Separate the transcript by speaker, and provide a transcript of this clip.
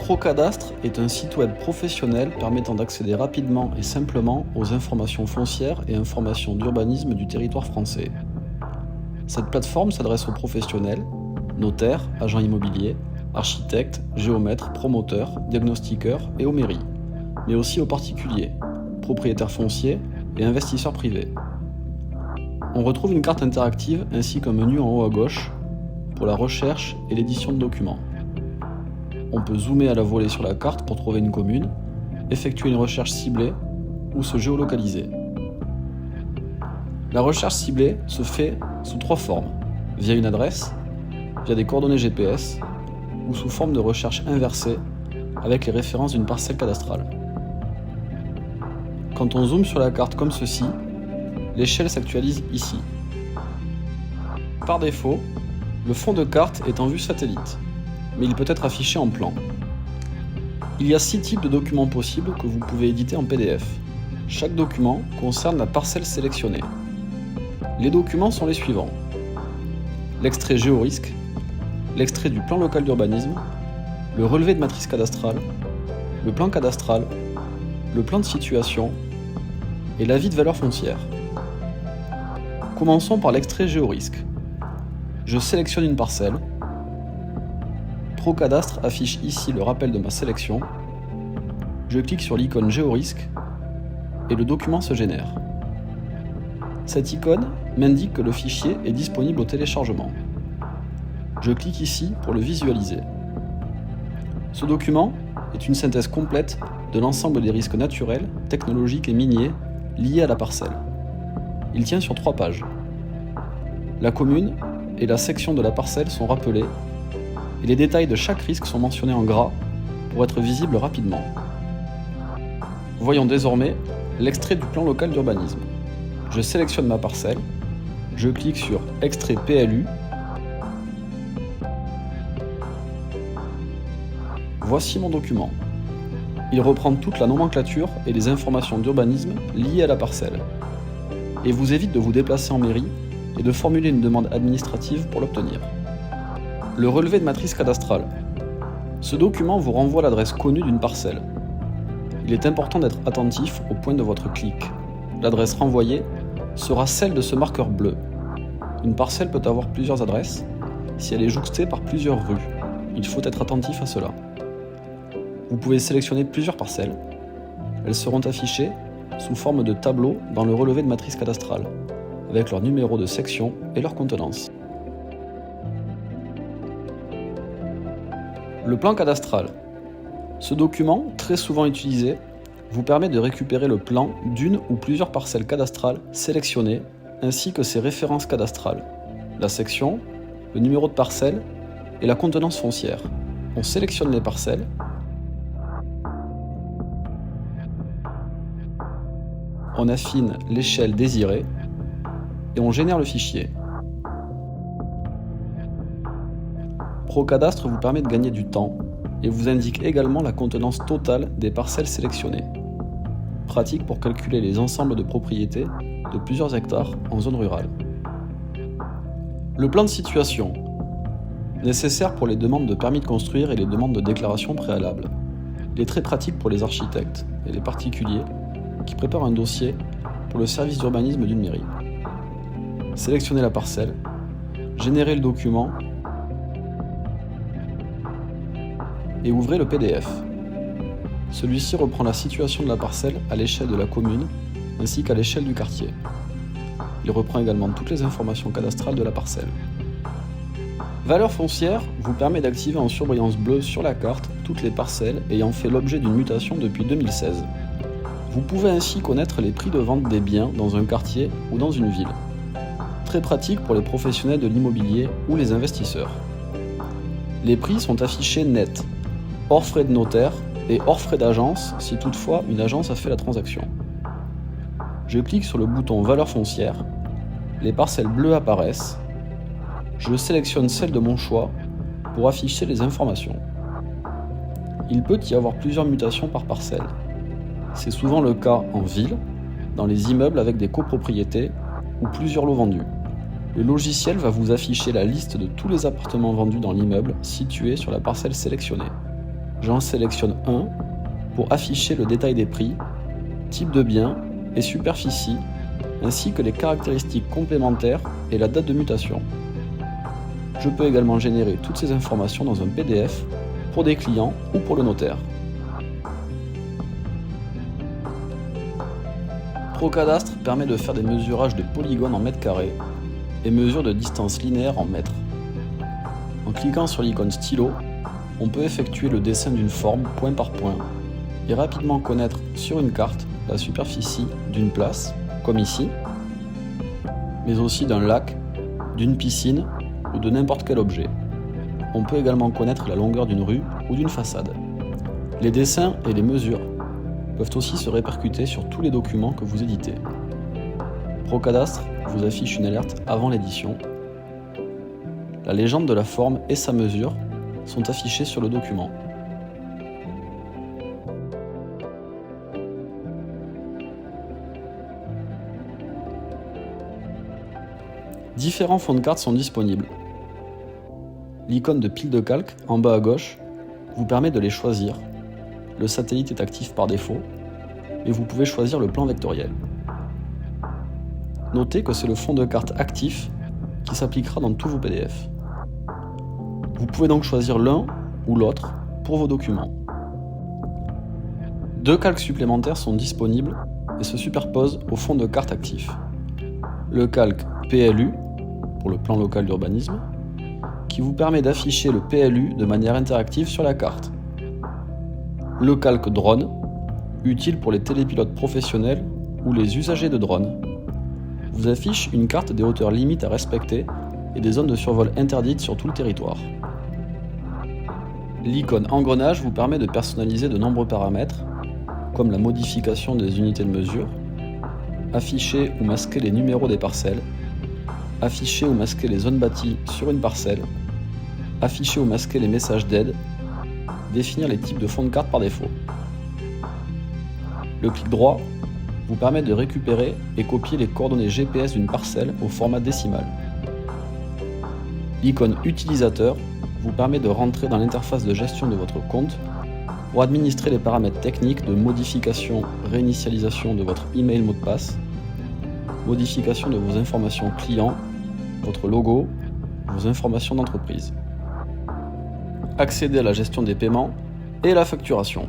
Speaker 1: Procadastre est un site web professionnel permettant d'accéder rapidement et simplement aux informations foncières et informations d'urbanisme du territoire français. Cette plateforme s'adresse aux professionnels, notaires, agents immobiliers, architectes, géomètres, promoteurs, diagnostiqueurs et aux mairies, mais aussi aux particuliers, propriétaires fonciers et investisseurs privés. On retrouve une carte interactive ainsi qu'un menu en haut à gauche pour la recherche et l'édition de documents. On peut zoomer à la volée sur la carte pour trouver une commune, effectuer une recherche ciblée ou se géolocaliser. La recherche ciblée se fait sous 3 formes, via une adresse, via des coordonnées GPS ou sous forme de recherche inversée avec les références d'une parcelle cadastrale. Quand on zoome sur la carte comme ceci, l'échelle s'actualise ici. Par défaut, le fond de carte est en vue satellite, mais il peut être affiché en plan. Il y a 6 types de documents possibles que vous pouvez éditer en PDF. Chaque document concerne la parcelle sélectionnée. Les documents sont les suivants: l'extrait géorisque, l'extrait du plan local d'urbanisme, le relevé de matrice cadastrale, le plan cadastral, le plan de situation et l'avis de valeur foncière. Commençons par l'extrait géorisque. Je sélectionne une parcelle. Procadastre affiche ici le rappel de ma sélection. Je clique sur l'icône géorisque et le document se génère. Cette icône m'indique que le fichier est disponible au téléchargement. Je clique ici pour le visualiser. Ce document est une synthèse complète de l'ensemble des risques naturels, technologiques et miniers liés à la parcelle. Il tient sur 3 pages. La commune et la section de la parcelle sont rappelés et les détails de chaque risque sont mentionnés en gras pour être visibles rapidement. Voyons désormais l'extrait du plan local d'urbanisme. Je sélectionne ma parcelle, je clique sur Extrait PLU. Voici mon document. Il reprend toute la nomenclature et les informations d'urbanisme liées à la parcelle et vous évite de vous déplacer en mairie et de formuler une demande administrative pour l'obtenir. Le relevé de matrice cadastrale. Ce document vous renvoie l'adresse connue d'une parcelle. Il est important d'être attentif au point de votre clic. L'adresse renvoyée sera celle de ce marqueur bleu. Une parcelle peut avoir plusieurs adresses si elle est jouxtée par plusieurs rues. Il faut être attentif à cela. Vous pouvez sélectionner plusieurs parcelles. Elles seront affichées sous forme de tableau dans le relevé de matrice cadastrale, avec leur numéro de section et leur contenance. Le plan cadastral. Ce document, très souvent utilisé, vous permet de récupérer le plan d'une ou plusieurs parcelles cadastrales sélectionnées, ainsi que ses références cadastrales, la section, le numéro de parcelle et la contenance foncière. On sélectionne les parcelles, on affine l'échelle désirée et on génère le fichier. Procadastre vous permet de gagner du temps et vous indique également la contenance totale des parcelles sélectionnées. Pratique pour calculer les ensembles de propriétés de plusieurs hectares en zone rurale. Le plan de situation. Nécessaire pour les demandes de permis de construire et les demandes de déclaration préalable. Il est très pratique pour les architectes et les particuliers qui préparent un dossier pour le service d'urbanisme d'une mairie. Sélectionnez la parcelle, générez le document et ouvrez le PDF. Celui-ci reprend la situation de la parcelle à l'échelle de la commune ainsi qu'à l'échelle du quartier. Il reprend également toutes les informations cadastrales de la parcelle. Valeur foncière vous permet d'activer en surbrillance bleue sur la carte toutes les parcelles ayant fait l'objet d'une mutation depuis 2016. Vous pouvez ainsi connaître les prix de vente des biens dans un quartier ou dans une ville. Très pratique pour les professionnels de l'immobilier ou les investisseurs. Les prix sont affichés nets, hors frais de notaire et hors frais d'agence si toutefois une agence a fait la transaction. Je clique sur le bouton Valeur foncière, les parcelles bleues apparaissent, je sélectionne celle de mon choix pour afficher les informations. Il peut y avoir plusieurs mutations par parcelle. C'est souvent le cas en ville, dans les immeubles avec des copropriétés ou plusieurs lots vendus. Le logiciel va vous afficher la liste de tous les appartements vendus dans l'immeuble situé sur la parcelle sélectionnée. j'en sélectionne un pour afficher le détail des prix, type de bien et superficie, ainsi que les caractéristiques complémentaires et la date de mutation. Je peux également générer toutes ces informations dans un PDF pour des clients ou pour le notaire. Procadastre permet de faire des mesurages de polygones en mètres carrés et mesure de distance linéaire en mètres. En cliquant sur l'icône stylo, on peut effectuer le dessin d'une forme point par point et rapidement connaître sur une carte la superficie d'une place, comme ici, mais aussi d'un lac, d'une piscine ou de n'importe quel objet. On peut également connaître la longueur d'une rue ou d'une façade. Les dessins et les mesures peuvent aussi se répercuter sur tous les documents que vous éditez. Procadastre vous affiche une alerte avant l'édition. La légende de la forme et sa mesure sont affichées sur le document. Différents fonds de carte sont disponibles. L'icône de pile de calque en bas à gauche vous permet de les choisir. Le satellite est actif par défaut, mais vous pouvez choisir le plan vectoriel. Notez que c'est le fond de carte actif qui s'appliquera dans tous vos PDF. Vous pouvez donc choisir l'un ou l'autre pour vos documents. 2 calques supplémentaires sont disponibles et se superposent au fond de carte actif. Le calque PLU, pour le plan local d'urbanisme, qui vous permet d'afficher le PLU de manière interactive sur la carte. Le calque drone, utile pour les télépilotes professionnels ou les usagers de drones, vous affiche une carte des hauteurs limites à respecter et des zones de survol interdites sur tout le territoire. L'icône engrenage vous permet de personnaliser de nombreux paramètres, comme la modification des unités de mesure, afficher ou masquer les numéros des parcelles, afficher ou masquer les zones bâties sur une parcelle, afficher ou masquer les messages d'aide, définir les types de fonds de carte par défaut. Le clic droit vous permet de récupérer et copier les coordonnées GPS d'une parcelle au format décimal. L'icône utilisateur vous permet de rentrer dans l'interface de gestion de votre compte pour administrer les paramètres techniques de modification, réinitialisation de votre email mot de passe, modification de vos informations clients, votre logo, vos informations d'entreprise. Accéder à la gestion des paiements et la facturation.